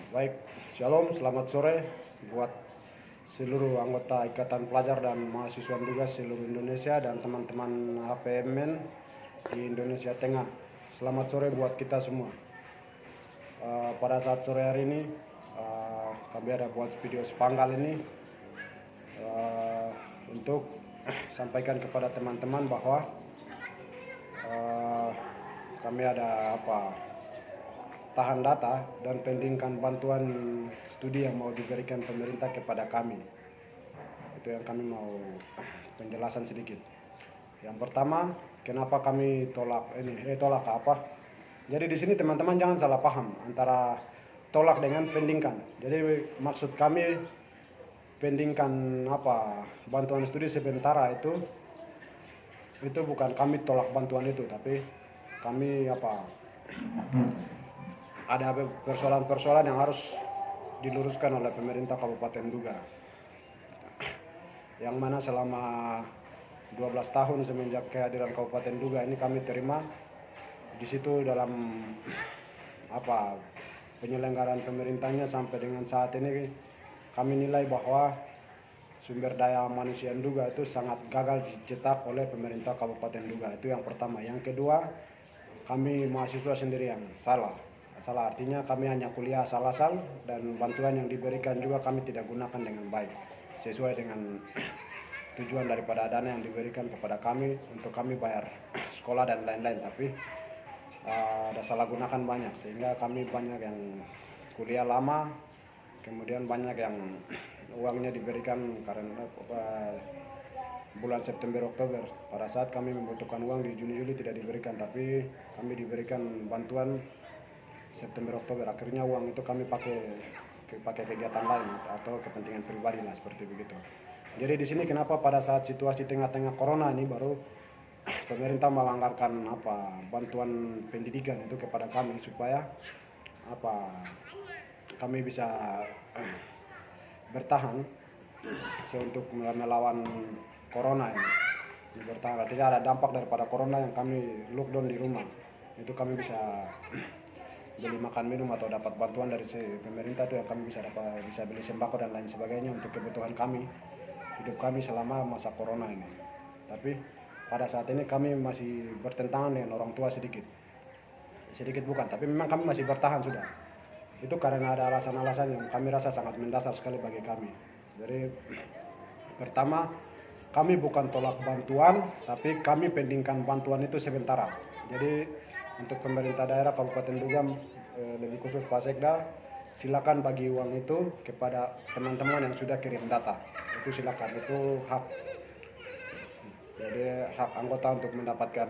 Baik, Shalom, selamat sore buat seluruh anggota Ikatan Pelajar dan Mahasiswa Duga seluruh Indonesia dan teman-teman HPMN di Indonesia Tengah. Selamat sore buat kita semua. Pada saat sore hari ini, kami ada buat video sepanggal ini untuk sampaikan kepada teman-teman bahwa kami ada tahan data dan pendingkan bantuan studi yang mau diberikan pemerintah kepada kami. Itu yang kami mau penjelasan sedikit. Yang pertama, kenapa kami tolak apa? Jadi di sini teman-teman jangan salah paham antara tolak dengan pendingkan. Jadi maksud kami pendingkan bantuan studi sementara itu bukan kami tolak bantuan itu, tapi kami ada persoalan-persoalan yang harus diluruskan oleh pemerintah Kabupaten Duga. Yang mana selama 12 tahun semenjak kehadiran Kabupaten Duga ini kami terima di situ dalam penyelenggaraan pemerintahnya sampai dengan saat ini kami nilai bahwa sumber daya manusia Duga itu sangat gagal dicetak oleh pemerintah Kabupaten Duga. Itu yang pertama. Yang kedua, kami mahasiswa sendiri yang salah, artinya kami hanya kuliah asal-asal dan bantuan yang diberikan juga kami tidak gunakan dengan baik sesuai dengan tujuan daripada dana yang diberikan kepada kami untuk kami bayar sekolah dan lain-lain, tapi ada salah gunakan banyak sehingga kami banyak yang kuliah lama, kemudian banyak yang uangnya diberikan karena bulan September Oktober. Pada saat kami membutuhkan uang di Juni Juli tidak diberikan, tapi kami diberikan bantuan September Oktober. Akhirnya uang itu kami pakai kegiatan lain atau kepentingan pribadi lah, seperti begitu. Jadi di sini kenapa pada saat situasi tengah-tengah corona ini baru pemerintah menganggarkan bantuan pendidikan itu kepada kami supaya kami bisa bertahan untuk melawan corona ini. Bertahan, tidak ada dampak daripada corona yang kami lockdown di rumah. Itu kami bisa beli makan minum atau dapat bantuan dari pemerintah, itu yang kami bisa beli sembako dan lain sebagainya untuk kebutuhan kami, hidup kami selama masa corona ini. Tapi pada saat ini kami masih bertentangan dengan orang tua sedikit bukan, tapi memang kami masih bertahan sudah. Itu karena ada alasan-alasan yang kami rasa sangat mendasar sekali bagi kami. Jadi pertama, kami bukan tolak bantuan, tapi kami pendingkan bantuan itu sementara. Jadi untuk pemerintah daerah Kabupaten Duga, lebih khusus Pak Sekda, silakan bagi uang itu kepada teman-teman yang sudah kirim data. Itu silakan, itu hak. Jadi hak anggota untuk mendapatkan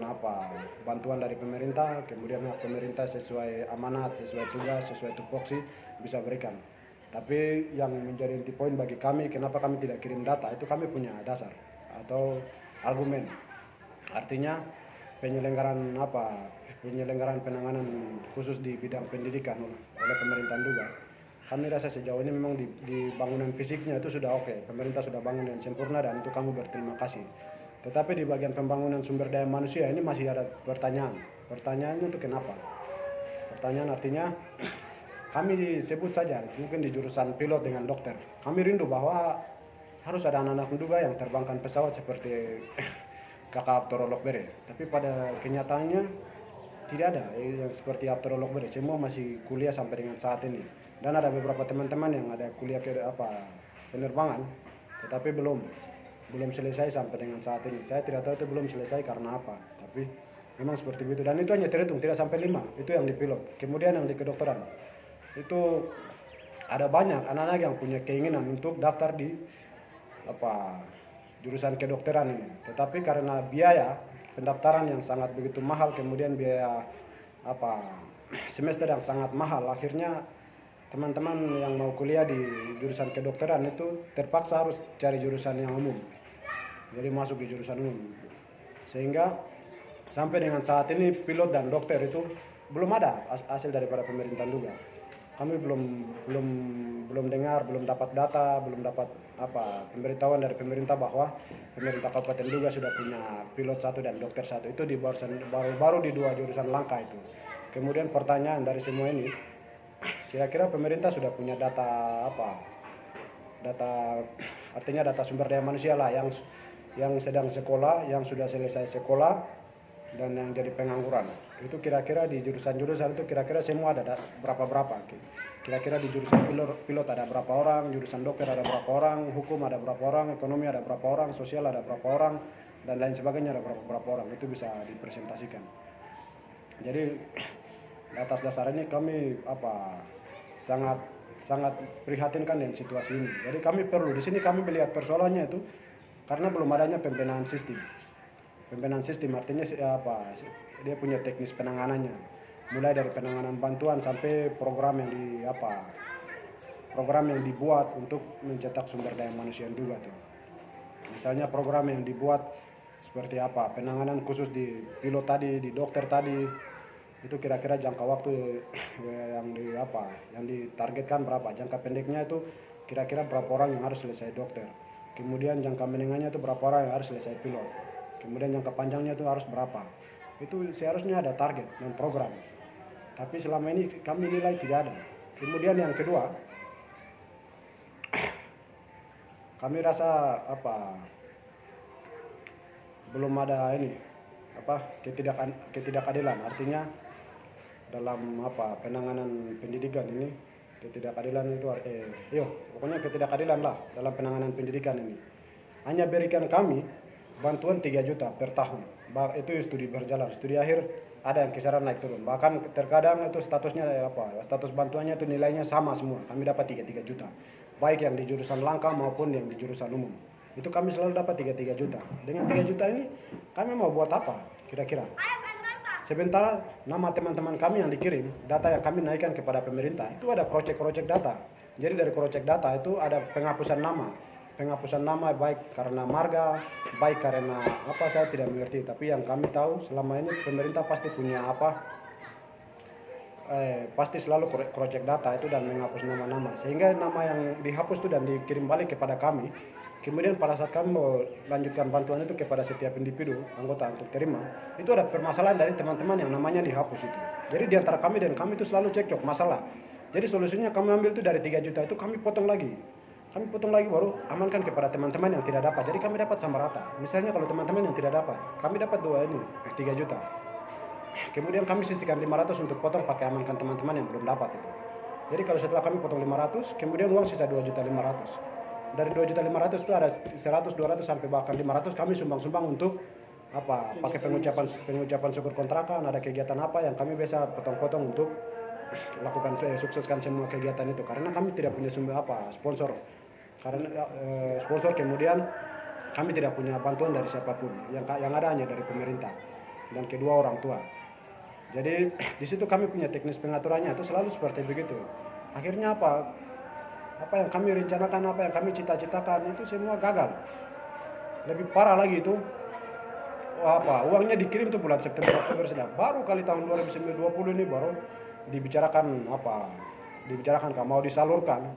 bantuan dari pemerintah, kemudian hak pemerintah sesuai amanat, sesuai tugas, sesuai tupoksi bisa berikan. Tapi yang menjadi inti poin bagi kami, kenapa kami tidak kirim data, itu kami punya dasar atau argumen. Artinya penyelenggaraan penanganan khusus di bidang pendidikan oleh pemerintah Duga, kami rasa sejauh ini memang di bangunan fisiknya itu sudah oke. Pemerintah sudah bangun dengan sempurna dan itu kami berterima kasih. Tetapi di bagian pembangunan sumber daya manusia ini masih ada pertanyaan. Pertanyaannya itu kenapa? Pertanyaan artinya kami sebut saja mungkin di jurusan pilot dengan dokter. Kami rindu bahwa harus ada anak-anak Duga yang terbangkan pesawat seperti kakak Abdurrahman Bere. Tapi pada kenyataannya tidak ada yang seperti Abdurrahman Bere. Semua masih kuliah sampai dengan saat ini. Dan ada beberapa teman-teman yang ada kuliah penerbangan, tetapi belum selesai sampai dengan saat ini. Saya tidak tahu itu belum selesai karena apa, tapi memang seperti itu. Dan itu hanya terhitung tidak sampai 5, itu yang di pilot. Kemudian yang di kedokteran, itu ada banyak anak-anak yang punya keinginan untuk daftar di jurusan kedokteran ini. Tetapi karena biaya pendaftaran yang sangat begitu mahal, kemudian biaya semester yang sangat mahal, akhirnya teman-teman yang mau kuliah di jurusan kedokteran itu terpaksa harus cari jurusan yang umum. Jadi masuk di jurusan umum. Sehingga sampai dengan saat ini pilot dan dokter itu belum ada hasil daripada pemerintah Duga. Kami belum dengar, belum dapat data, belum dapat pemberitahuan dari pemerintah bahwa pemerintah Kabupaten Duga sudah punya pilot 1 dan dokter 1. Itu baru di 2 jurusan langka itu. Kemudian pertanyaan dari semua ini, kira-kira pemerintah sudah punya data apa? Data artinya data sumber daya manusia lah yang sedang sekolah, yang sudah selesai sekolah dan yang jadi pengangguran. Itu kira-kira di jurusan-jurusan itu kira-kira semua ada berapa-berapa. Kira-kira di jurusan pilot ada berapa orang, jurusan dokter ada berapa orang, hukum ada berapa orang, ekonomi ada berapa orang, sosial ada berapa orang, dan lain sebagainya ada berapa orang. Itu bisa dipresentasikan. Jadi atas dasar ini kami sangat prihatinkan dengan situasi ini. Jadi kami perlu di sini kami melihat persoalannya itu karena belum adanya pembenahan sistem. Pembenahan sistem artinya dia punya teknis penanganannya. Mulai dari penanganan bantuan sampai program yang dibuat untuk mencetak sumber daya manusia juga tuh. Misalnya program yang dibuat seperti apa, penanganan khusus di pilot tadi, di dokter tadi, itu kira-kira jangka waktu yang ditargetkan berapa, jangka pendeknya itu kira-kira berapa orang yang harus selesai dokter, kemudian jangka menengahnya itu berapa orang yang harus selesai pilot, kemudian jangka panjangnya itu harus berapa. Itu seharusnya ada target dan program, tapi selama ini kami nilai tidak ada. Kemudian yang kedua, kami rasa belum ada ketidakadilan, artinya dalam penanganan pendidikan ini ketidakadilan itu pokoknya ketidakadilan lah dalam penanganan pendidikan ini. Hanya berikan kami bantuan 3 juta per tahun. Itu studi berjalan, studi akhir ada yang kisaran naik turun. Bahkan terkadang itu statusnya status bantuannya itu nilainya sama semua. Kami dapat 3 juta. Baik yang di jurusan langka maupun yang di jurusan umum. Itu kami selalu dapat 3 juta. Dengan 3 juta ini kami mau buat apa kira-kira? Sementara nama teman-teman kami yang dikirim, data yang kami naikkan kepada pemerintah, itu ada crosscheck data. Jadi dari crosscheck data itu ada penghapusan nama. Penghapusan nama baik karena marga, baik karena saya tidak mengerti. Tapi yang kami tahu selama ini pemerintah pasti punya pasti selalu crosscheck data itu dan menghapus nama-nama. Sehingga nama yang dihapus itu dan dikirim balik kepada kami. Kemudian pada saat kami mau lanjutkan bantuan itu kepada setiap individu anggota untuk terima, itu ada permasalahan dari teman-teman yang namanya dihapus itu. Jadi di antara kami dan kami itu selalu cekcok masalah. Jadi solusinya kami ambil itu dari 3 juta itu kami potong lagi. Kami potong lagi baru amankan kepada teman-teman yang tidak dapat. Jadi kami dapat sama rata. Misalnya kalau teman-teman yang tidak dapat, kami dapat 3 juta. Kemudian kami sisihkan 500 untuk potong pakai amankan teman-teman yang belum dapat itu. Jadi kalau setelah kami potong 500, kemudian uang sisa 2.500.000. Dari 2.500.000 itu ada 100, 200 sampai bahkan 500 kami sumbang-sumbang untuk pakai pengucapan syukur kontrakan, ada kegiatan apa yang kami bisa potong-potong untuk lakukan sukseskan semua kegiatan itu karena kami tidak punya sponsor. Karena sponsor kemudian kami tidak punya bantuan dari siapapun. Yang ada hanya dari pemerintah dan kedua orang tua. Jadi di situ kami punya teknis pengaturannya itu selalu seperti begitu. Akhirnya apa yang kami rencanakan, apa yang kami cita-citakan itu semua gagal. Lebih parah lagi itu uangnya dikirim tuh bulan September Oktober sudah. Baru kali tahun 2020 ini baru dibicarakan mau disalurkan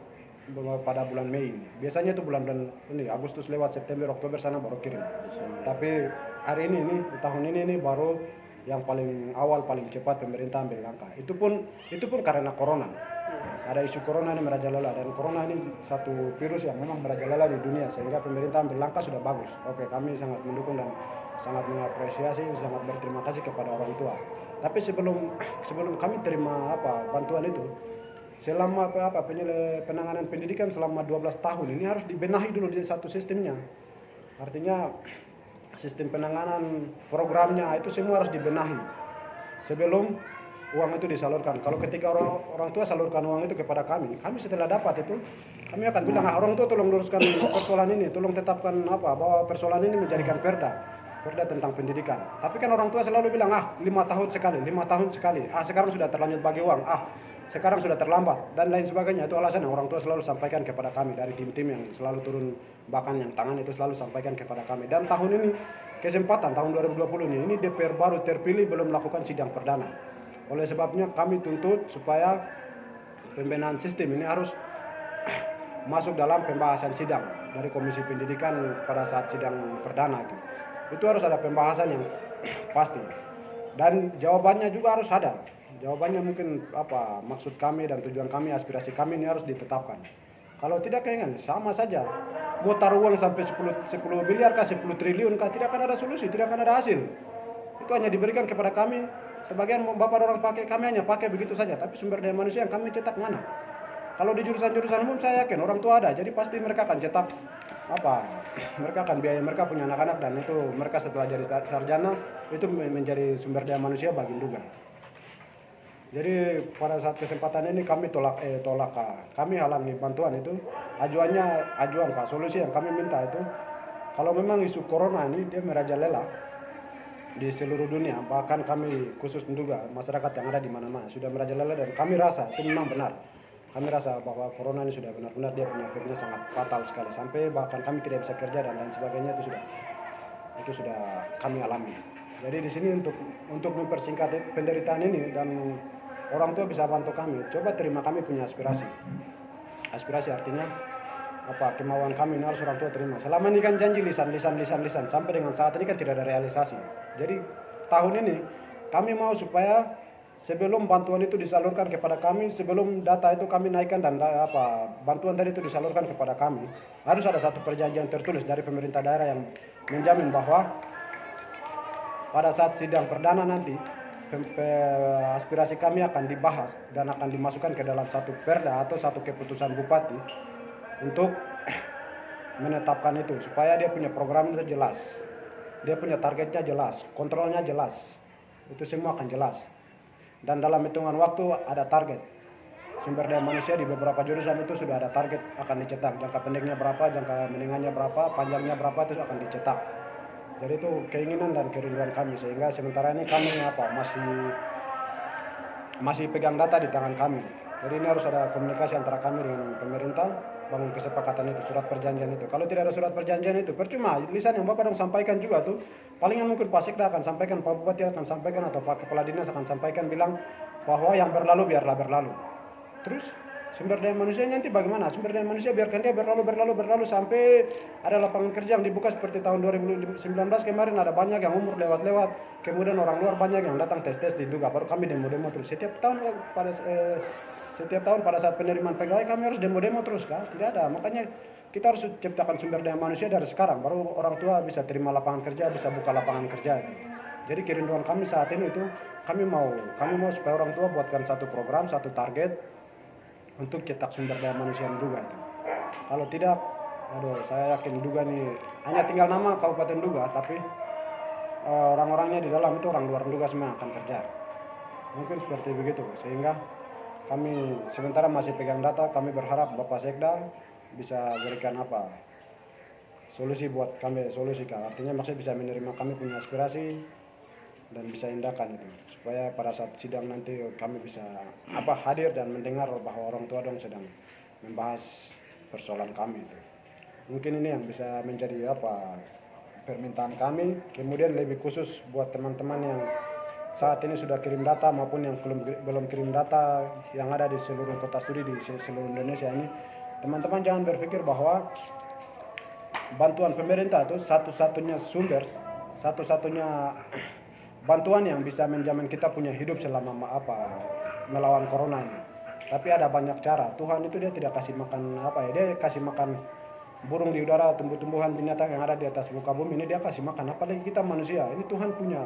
pada bulan Mei ini. Biasanya itu bulan ini Agustus lewat September Oktober sana baru kirim. Tapi hari ini tahun ini baru yang paling awal paling cepat pemerintah ambil langkah. Itu pun karena corona. Ada isu corona ini merajalela dan corona ini satu virus yang memang merajalela di dunia sehingga pemerintah ambil langkah sudah bagus. Oke, kami sangat mendukung dan sangat mengapresiasi, sangat berterima kasih kepada orang tua. Tapi sebelum kami terima bantuan itu, selama penanganan pendidikan selama 12 tahun ini harus dibenahi dulu di satu sistemnya. Artinya sistem penanganan programnya itu semua harus dibenahi sebelum uang itu disalurkan. Kalau ketika orang tua salurkan uang itu kepada kami setelah dapat itu kami akan bilang orang tua tolong luruskan persoalan ini, tolong tetapkan bahwa persoalan ini menjadikan perda tentang pendidikan. Tapi kan orang tua selalu bilang 5 tahun sekali, sekarang sudah terlanjur bagi uang, sekarang sudah terlambat dan lain sebagainya. Itu alasan yang orang tua selalu sampaikan kepada kami dari tim-tim yang selalu turun bahkan yang tangan itu selalu sampaikan kepada kami. Dan tahun ini kesempatan tahun 2020 ini DPR baru terpilih belum melakukan sidang perdana. Oleh sebabnya kami tuntut supaya pembenahan sistem ini harus masuk dalam pembahasan sidang dari Komisi Pendidikan pada saat sidang perdana itu. Itu harus ada pembahasan yang pasti dan jawabannya juga harus ada. Jawabannya mungkin apa maksud kami dan tujuan kami, aspirasi kami ini harus ditetapkan. Kalau tidak kayaknya sama saja. Mau taruh uang sampai 10 miliar kah, 10 triliun kah, tidak akan ada solusi, tidak akan ada hasil. Itu hanya diberikan kepada kami. Sebagian bapak orang pakai, kami hanya pakai begitu saja. Tapi sumber daya manusia yang kami cetak mana? Kalau di jurusan-jurusan umum saya yakin orang tua ada, jadi pasti mereka akan cetak apa? Mereka akan biaya, mereka punya anak-anak, dan itu mereka setelah jadi sarjana itu menjadi sumber daya manusia bagi Nduga. Jadi pada saat kesempatan ini kami tolak kami halangi bantuan itu. Ajuan solusi yang kami minta itu, kalau memang isu corona ini dia merajalela di seluruh dunia, bahkan kami khusus Nduga, masyarakat yang ada di mana-mana sudah merajalela, dan kami rasa itu memang benar. Kami rasa bahwa corona ini sudah benar-benar dia punya efeknya sangat fatal sekali, sampai bahkan kami tidak bisa kerja dan lain sebagainya, itu sudah kami alami. Jadi di sini untuk mempersingkat penderitaan ini dan orang tua bisa bantu kami, coba terima kami punya aspirasi. Aspirasi artinya apa, kemauan kami ini harus orang tua terima. Selama ini kan janji lisan, sampai dengan saat ini kan tidak ada realisasi. Jadi tahun ini kami mau supaya sebelum bantuan itu disalurkan kepada kami, sebelum data itu kami naikkan dan bantuan tadi itu disalurkan kepada kami, harus ada satu perjanjian tertulis dari pemerintah daerah yang menjamin bahwa pada saat sidang perdana nanti aspirasi kami akan dibahas dan akan dimasukkan ke dalam satu perda atau satu keputusan bupati untuk menetapkan itu, supaya dia punya program itu jelas, dia punya targetnya jelas, kontrolnya jelas, itu semua akan jelas. Dan dalam hitungan waktu ada target. Sumber daya manusia di beberapa jurusan itu sudah ada target akan dicetak. Jangka pendeknya berapa, jangka menengahnya berapa, panjangnya berapa, itu akan dicetak. Jadi itu keinginan dan kerinduan kami, sehingga sementara ini kami masih pegang data di tangan kami. Jadi ini harus ada komunikasi antara kami dengan pemerintah, bangun kesepakatan itu, surat perjanjian itu. Kalau tidak ada surat perjanjian itu, percuma. Lisan yang Bapak dong sampaikan juga tuh, palingan mungkin Pak Sekda akan sampaikan, Pak Bupati akan sampaikan, atau Pak Kepala Dinas akan sampaikan, bilang bahwa yang berlalu biarlah berlalu. Terus sumber daya manusia nanti bagaimana? Sumber daya manusia biarkan dia berlalu sampai ada lapangan kerja yang dibuka seperti tahun 2019 kemarin, ada banyak yang umur lewat, kemudian orang luar banyak yang datang tes di Nduga, baru kami demo terus. Setiap tahun pada saat penerimaan pegawai kami harus demo terus kah? Tidak ada. Makanya kita harus ciptakan sumber daya manusia dari sekarang, baru orang tua bisa terima lapangan kerja, bisa buka lapangan kerja itu. Jadi kerinduan kami saat ini itu, kami mau supaya orang tua buatkan satu program, satu target untuk cetak sumber daya manusia Nduga itu. Kalau tidak, saya yakin Nduga nih hanya tinggal nama Kabupaten Nduga, tapi orang-orangnya di dalam itu orang luar Nduga semua akan kerja. Mungkin seperti begitu, sehingga kami sementara masih pegang data. Kami berharap Bapak Sekda bisa berikan solusi buat kami, artinya maksudnya bisa menerima kami punya aspirasi dan bisa indahkan itu, supaya pada saat sidang nanti kami bisa hadir dan mendengar bahwa orang tua sedang membahas persoalan kami itu. Mungkin ini yang bisa menjadi permintaan kami. Kemudian lebih khusus buat teman-teman yang saat ini sudah kirim data maupun yang belum kirim data, yang ada di seluruh kota studi di seluruh Indonesia ini, teman-teman jangan berpikir bahwa bantuan pemerintah itu satu-satunya bantuan yang bisa menjamin kita punya hidup selama melawan corona ini. Tapi ada banyak cara. Tuhan itu dia tidak kasih makan dia kasih makan burung di udara, tumbuh-tumbuhan, binatang yang ada di atas muka bumi ini dia kasih makan. Apalagi kita manusia, ini Tuhan punya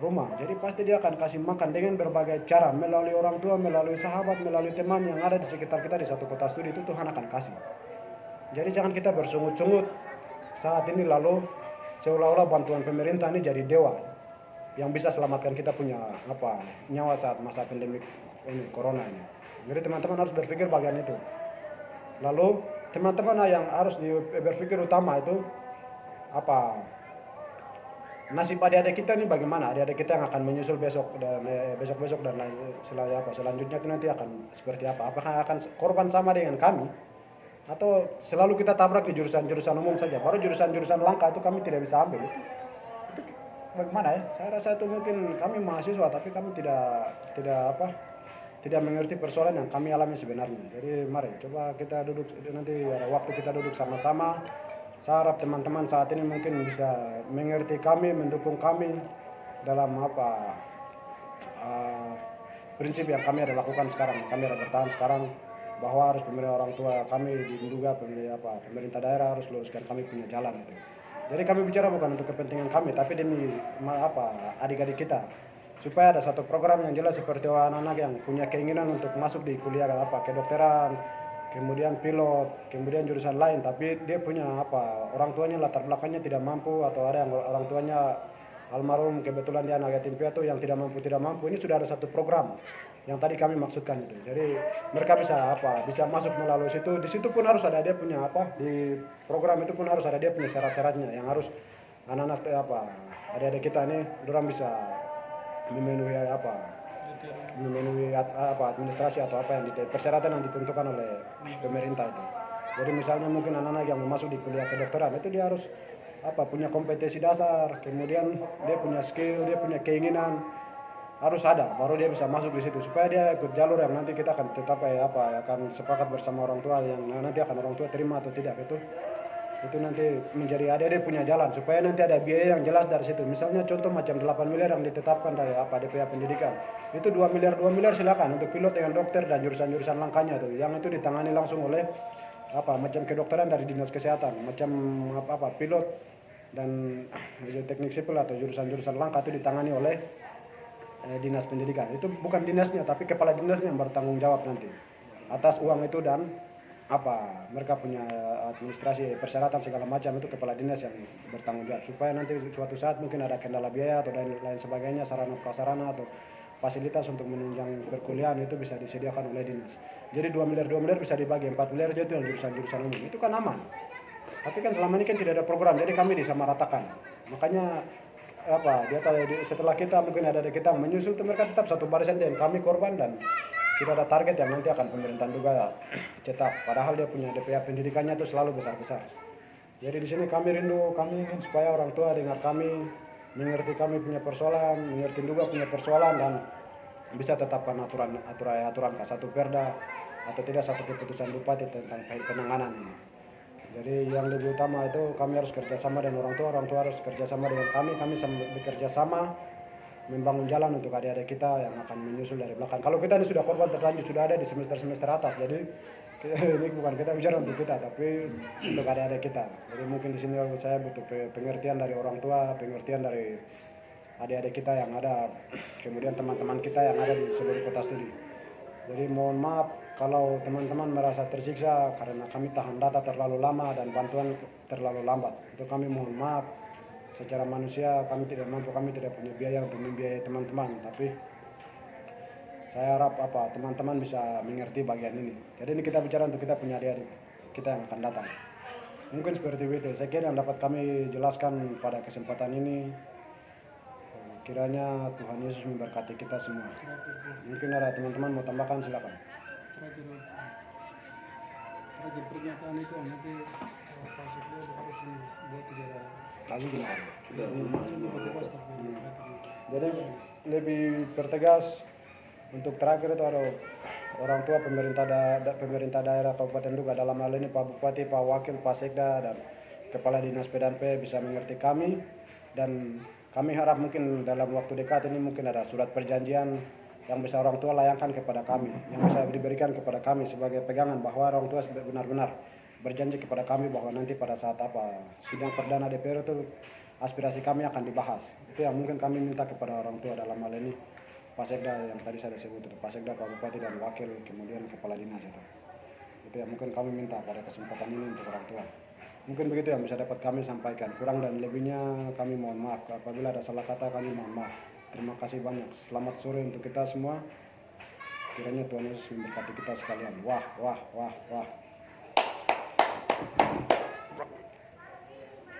rumah. Jadi pasti dia akan kasih makan dengan berbagai cara, melalui orang tua, melalui sahabat, melalui teman yang ada di sekitar kita di satu kota studi, itu Tuhan akan kasih. Jadi jangan kita bersungut-sungut saat ini lalu seolah-olah bantuan pemerintah ini jadi dewa yang bisa selamatkan kita punya nyawa saat masa pandemi ini, corona ini. Jadi teman-teman harus berpikir bagian itu. Lalu teman-teman yang harus berpikir utama itu nasib adik-adik kita ini bagaimana? Adik-adik kita yang akan menyusul besok dan selanjutnya itu nanti akan seperti apa? Apakah akan korban sama dengan kami? Atau selalu kita tabrak di jurusan-jurusan umum saja? Baru jurusan-jurusan langka itu kami tidak bisa ambil. Itu bagaimana ya? Saya rasa itu mungkin kami mahasiswa, tapi kami tidak mengerti persoalan yang kami alami sebenarnya. Jadi mari coba kita duduk, nanti ada waktu kita duduk sama-sama. Saya harap teman-teman saat ini mungkin bisa mengerti kami, mendukung kami dalam prinsip yang kami ada lakukan sekarang, kami ada bertahan sekarang, bahwa harus pemerintah orang tua kami diduga pemerintah daerah harus luruskan kami punya jalan itu. Jadi kami bicara bukan untuk kepentingan kami, tapi demi adik-adik kita, supaya ada satu program yang jelas seperti anak-anak yang punya keinginan untuk masuk di kuliah kedokteran, kemudian pilot, kemudian jurusan lain, tapi dia punya orang tuanya latar belakangnya tidak mampu, atau ada yang orang tuanya almarhum kebetulan dia anak yatim piatu yang tidak mampu. Ini sudah ada satu program yang tadi kami maksudkan itu. Jadi mereka bisa masuk melalui situ. Di situ pun harus ada dia punya di program itu pun harus ada dia punya syarat-syaratnya yang harus anak-anak adik-adik kita ini dorang bisa memenuhi administrasi atau yang persyaratan yang ditentukan oleh pemerintah itu. Jadi misalnya mungkin anak-anak yang mau masuk di kuliah kedokteran itu dia harus punya kompetensi dasar, kemudian dia punya skill, dia punya keinginan, harus ada, baru dia bisa masuk di situ, supaya dia ikut jalur yang nanti kita akan tetap akan sepakat bersama orang tua, yang nanti akan orang tua terima atau tidak itu nanti menjadi dia punya jalan, supaya nanti ada biaya yang jelas dari situ. Misalnya contoh macam 8 miliar yang ditetapkan dari DPA pendidikan, itu 2 miliar silakan untuk pilot dengan dokter dan jurusan-jurusan langkahnya tuh, yang itu ditangani langsung oleh macam kedokteran dari dinas kesehatan, macam pilot dan teknik sipil atau jurusan-jurusan langkah itu ditangani oleh dinas pendidikan. Itu bukan dinasnya, tapi kepala dinasnya yang bertanggung jawab nanti atas uang itu, dan mereka punya administrasi persyaratan segala macam, itu kepala dinas yang bertanggung jawab, supaya nanti suatu saat mungkin ada kendala biaya atau lain sebagainya, sarana prasarana atau fasilitas untuk menunjang perkuliahan itu bisa disediakan oleh dinas. Jadi 2 miliar bisa dibagi, 4 miliar itu yang jurusan-jurusan umum, itu kan aman. Tapi kan selama ini kan tidak ada program, jadi kami disamaratakan. Makanya setelah kita mungkin ada kita menyusul itu, mereka tetap satu barisan dan kami korban, dan tidak ada target yang nanti akan pemerintahan juga cetak. Padahal dia punya DPA pendidikannya itu selalu besar-besar. Jadi di sini kami ingin supaya orang tua dengar kami, mengerti kami punya persoalan, mengerti juga punya persoalan, dan bisa tetapkan aturan satu perda atau tidak satu keputusan bupati tentang penanganan ini. Jadi yang lebih utama itu kami harus kerjasama dengan orang tua harus kerjasama dengan kami bekerja sama membangun jalan untuk adik-adik kita yang akan menyusul dari belakang. Kalau kita ini sudah korban terlanjur, sudah ada di semester atas, jadi ini bukan kita bicara untuk kita, tapi untuk adik-adik kita. Jadi mungkin di sini saya butuh pengertian dari orang tua, pengertian dari adik-adik kita yang ada, kemudian teman-teman kita yang ada di seluruh kota studi. Jadi mohon maaf kalau teman-teman merasa tersiksa karena kami tahan data terlalu lama dan bantuan terlalu lambat. Itu kami mohon maaf. Secara manusia kami tidak mampu, kami tidak punya biaya untuk membiayai teman-teman. Tapi saya harap teman-teman bisa mengerti bagian ini. Jadi ini kita bicara untuk kita punya adik-adik kita yang akan datang. Mungkin seperti itu. Saya kira yang dapat kami jelaskan pada kesempatan ini. Kiranya Tuhan Yesus memberkati kita semua. Mungkin ada teman-teman mau tambahkan, silakan. Terakhir pernyataan itu nanti Pak Sekda harus buat sejarah. Lalu gimana? Jadi lebih pertegas untuk terakhir itu ada orang tua pemerintah daerah Kabupaten Duga, dalam hal ini Pak Bupati, Pak Wakil, Pak Sekda, dan Kepala Dinas PDANP bisa mengerti kami, dan kami harap mungkin dalam waktu dekat ini mungkin ada surat perjanjian yang bisa orang tua layangkan kepada kami, yang bisa diberikan kepada kami sebagai pegangan bahwa orang tua benar-benar berjanji kepada kami bahwa nanti pada saat sidang perdana DPR itu aspirasi kami akan dibahas. Itu yang mungkin kami minta kepada orang tua, dalam hal ini Pak Sekda yang tadi saya sebut itu, Pak Sekda, Pak Bupati, dan Wakil, kemudian Kepala Dinas itu yang mungkin kami minta pada kesempatan ini untuk orang tua. Mungkin begitu yang bisa dapat kami sampaikan. Kurang dan lebihnya kami mohon maaf. Apabila ada salah kata kami mohon maaf. Terima kasih banyak. Selamat sore untuk kita semua. Kiranya Tuhan Yesus memberkati kita sekalian. Wah.